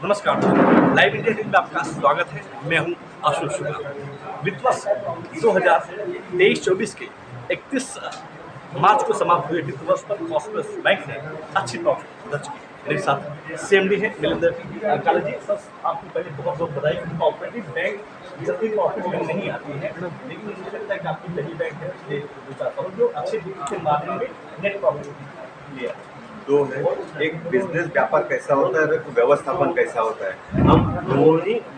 नमस्कार, live India news में आपका स्वागत है। मैं हूं आशु शुक्ला। वित्त वर्ष 2023-24 के 31 मार्च को समाप्त हुए वित्त वर्ष पर कॉस्मोस बैंक ने अच्छी प्रॉफिट दर्ज की। मेरे साथ सीएमडी है मिलिंदर काले जी। सर, आपको पहले बहुत बहुत बधाई। कोऑपरेटिव बैंक जल्दी प्रॉफिट में नहीं आती है, लेकिन मुझे लगता है कि आपकी पहली बैंक है पिछले 2-4 सालों जो अच्छे के माध्यम में नेट प्रॉफिट लिया। दो है, एक बिजनेस व्यापार कैसा होता है, एक व्यवस्थापन कैसा होता है। हम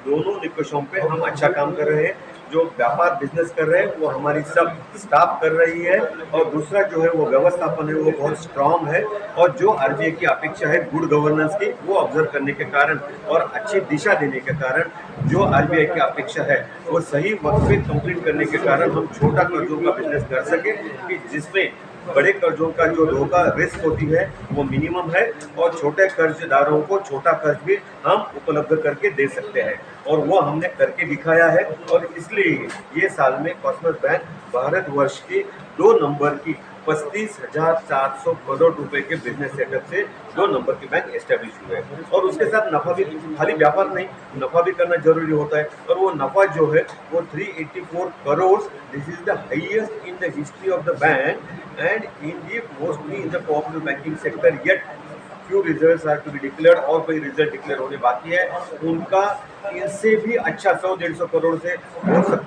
दोनों निकषों पे हम अच्छा काम कर रहे हैं। जो व्यापार बिजनेस कर रहे हैं वो हमारी सब स्टाफ कर रही है, और दूसरा जो है वो व्यवस्थापन है वो बहुत स्ट्रांग है। और जो आरबीआई की अपेक्षा है गुड गवर्नेंस की, वो ऑब्जर्व करने के कारण और अच्छी दिशा देने के कारण जो आरबीआई की अपेक्षा है वो सही वक्त पे कंप्लीट करने के कारण हम छोटा कर्जों का बिजनेस कर सके, कि जिसमें बड़े कर्जों का जो धोखा रिस्क होती है वो मिनिमम है, और छोटे कर्जदारों को छोटा कर्ज भी हम उपलब्ध करके दे सकते हैं, और वो हमने करके दिखाया है। और इसलिए ये साल में कॉस्मोस बैंक भारतवर्ष की 2 नंबर की 35,400 करोड़ रुपए के बिजनेस सेटअप से 2 नंबर की बैंक एस्टेब्लिश हुए हैं। और उसके साथ नफा भी, खाली व्यापार नहीं, नफा भी करना जरूरी होता है। और वो नफा जो है वो 384 crore, this is the highest in the history of the bank and in the mostly in the cooperative banking sector, yet few results are to be declared, और कोई रिजल्ट डिक्लेयर होने बाकी है। उनका इनसे भी अच्छा 100-150 करोड़ से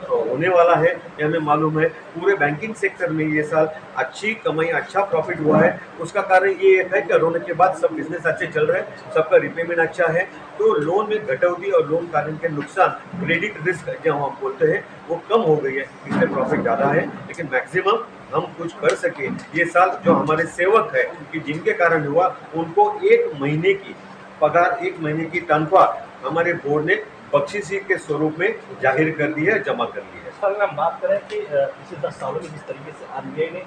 होने वाला है, ये हमें मालूम है। पूरे बैंकिंग सेक्टर में ये साल अच्छी कमाई, अच्छा प्रॉफिट हुआ है। उसका कारण ये है कि कोरोना के बाद सब बिजनेस अच्छे चल रहे हैं, सबका रिपेमेंट अच्छा है, तो लोन में घटौती और लोन कारण के नुकसान, क्रेडिट रिस्क जो हम बोलते हैं, वो कम हो गई है, इसलिए प्रॉफिट ज़्यादा है। लेकिन मैक्सिमम हम कुछ कर सके ये साल, जो हमारे सेवक है कि जिनके कारण हुआ, उनको 1 महीने की पगार, 1 महीने की तनख्वाह हमारे बोर्ड ने बख्शीशी के स्वरूप में जाहिर कर दी है, जमा कर दी है। अगर हम बात करें कि पिछले 10 सालों में जिस तरीके से आरबीआई ने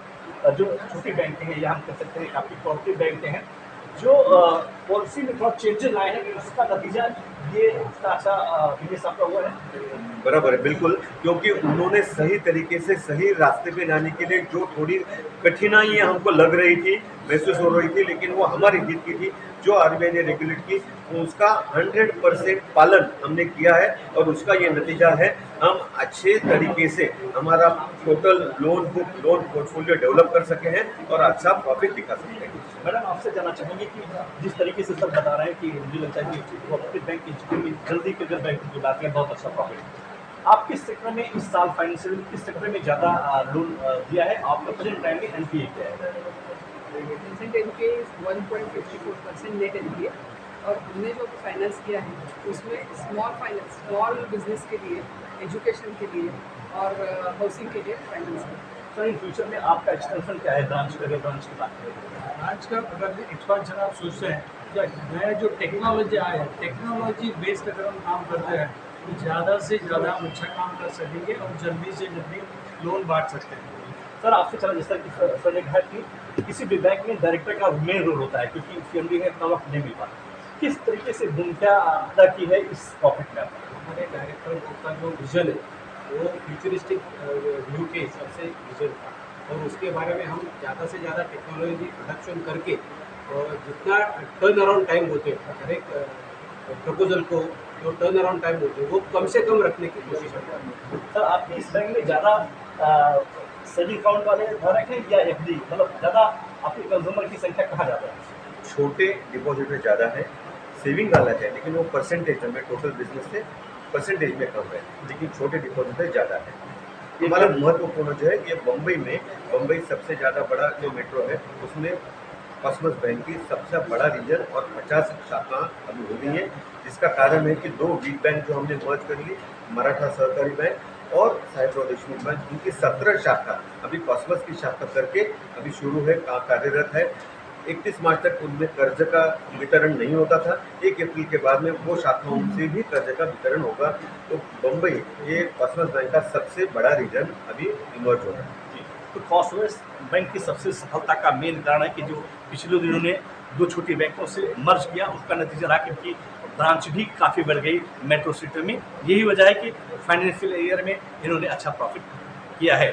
जो छोटी बैंकें हैं, या हम कह सकते हैं काफ़ी कोऑपरेटिव बैंकें हैं, जो पॉलिसी में थोड़ा चेंजेस लाए हैं, उसका नतीजा ये इसका अच्छा बिजनेस आपका हुआ है। बराबर है, बिल्कुल, क्योंकि उन्होंने सही तरीके से सही रास्ते पे जाने के लिए जो थोड़ी कठिनाइयाँ हमको लग रही थी, महसूस हो रही थी, लेकिन वो हमारे हित की थी। जो आरबीआई ने रेगुलेट की उसका 100% पालन हमने किया है, और उसका ये नतीजा है। हम अच्छे तरीके से हमारा total loan book, loan portfolio develop कर सके हैं, और अच्छा प्रॉफिट दिखा सकते हैं। मैडम, आपसे जानना चाहेंगे कि जिस तरीके से सर बता रहे हैं कि मुझे लगता है कि कोऑपरेटिव बैंक की जल्दी के अगर बैंक की बात करें, बहुत अच्छा प्रॉफिट है। आप किस सेक्टर में इस साल फाइनेंशियल किस सेक्टर में ज़्यादा लोन दिया है? आपका प्रेजेंट टाइम में एनपीए क्या है? प्रेजेंट एनपीए 1.54% नेट एनपीए, और हमने जो फाइनेंस किया है उसमें स्मॉल बिजनेस के लिए, एजुकेशन के लिए और हाउसिंग के लिए फाइनेंस किया। सर, इन फ्यूचर में आपका एक्सटेंशन क्या है ब्रांच की बात करें? आज का अगर एक्सपांशन आप सोचते हैं, या नया जो टेक्नोलॉजी आया है, टेक्नोलॉजी बेस्ड अगर हम काम करते हैं तो ज़्यादा से ज़्यादा हम अच्छा काम कर सकेंगे और जल्दी से जल्दी लोन बांट सकते हैं। सर, आपसे चला, जैसा कि सर ने कहा कि किसी भी बैंक में डायरेक्टर का मेन रोल होता है, क्योंकि सीएमडी में इतना वक्त नहीं मिल पाता। किस तरीके से भूमिका अदा की है इस प्रॉफिट में? हमारे डायरेक्टर का जो विजन है वो फ्यूचरिस्टिक व्यू के हिसाब से विजन था, और उसके बारे में हम ज़्यादा से ज़्यादा टेक्नोलॉजी प्रोडक्शन करके, और जितना टर्न अराउंड टाइम होते हैं हर एक प्रपोजल को, जो टर्न अराउंड टाइम होते हैं वो कम से कम रखने की कोशिश करते हैं। सर, आपके इस बैंक में ज़्यादा सेविंग अकाउंट वाले धारक हैं या एफडी, मतलब ज़्यादा आपके कंज्यूमर की संख्या कहाँ ज़्यादा है? छोटे डिपॉजिटर ज़्यादा है, सेविंग वाला है, लेकिन वो परसेंटेज में टोटल बिजनेस से परसेंटेज में कम है, लेकिन छोटे डिपॉजिटर ज़्यादा है। हमारा महत्वपूर्ण जो है ये बम्बई सबसे ज़्यादा बड़ा जो मेट्रो है, उसमें कॉस्मोस बैंक की सबसे बड़ा रीजन और 50 शाखा अभी हो गई है, जिसका कारण है कि 2 वीक बैंक जो हमने मर्ज कर ली, मराठा सहकारी बैंक और साहेबराव देशमुख बैंक, उनकी 17 शाखा अभी कॉस्मोस की शाखा करके अभी शुरू है, कार्यरत है। 31 मार्च तक उनमें कर्ज का वितरण नहीं होता था, 1 अप्रैल के बाद में वो शाखाओं से भी कर्ज का वितरण होगा। तो बम्बई ये कॉस्मोस बैंक का सबसे बड़ा रीजन अभी इमर्ज हो रहा है। तो कॉस्मोस बैंक की सबसे सफलता का मेन कारण है कि जो पिछले दिनों ने 2 छोटी बैंकों से मर्ज किया, उसका नतीजा रहा कि उनकी ब्रांच भी काफ़ी बढ़ गई मेट्रो सिटी में। यही वजह है कि फाइनेंशियल ईयर में इन्होंने अच्छा प्रॉफिट किया है।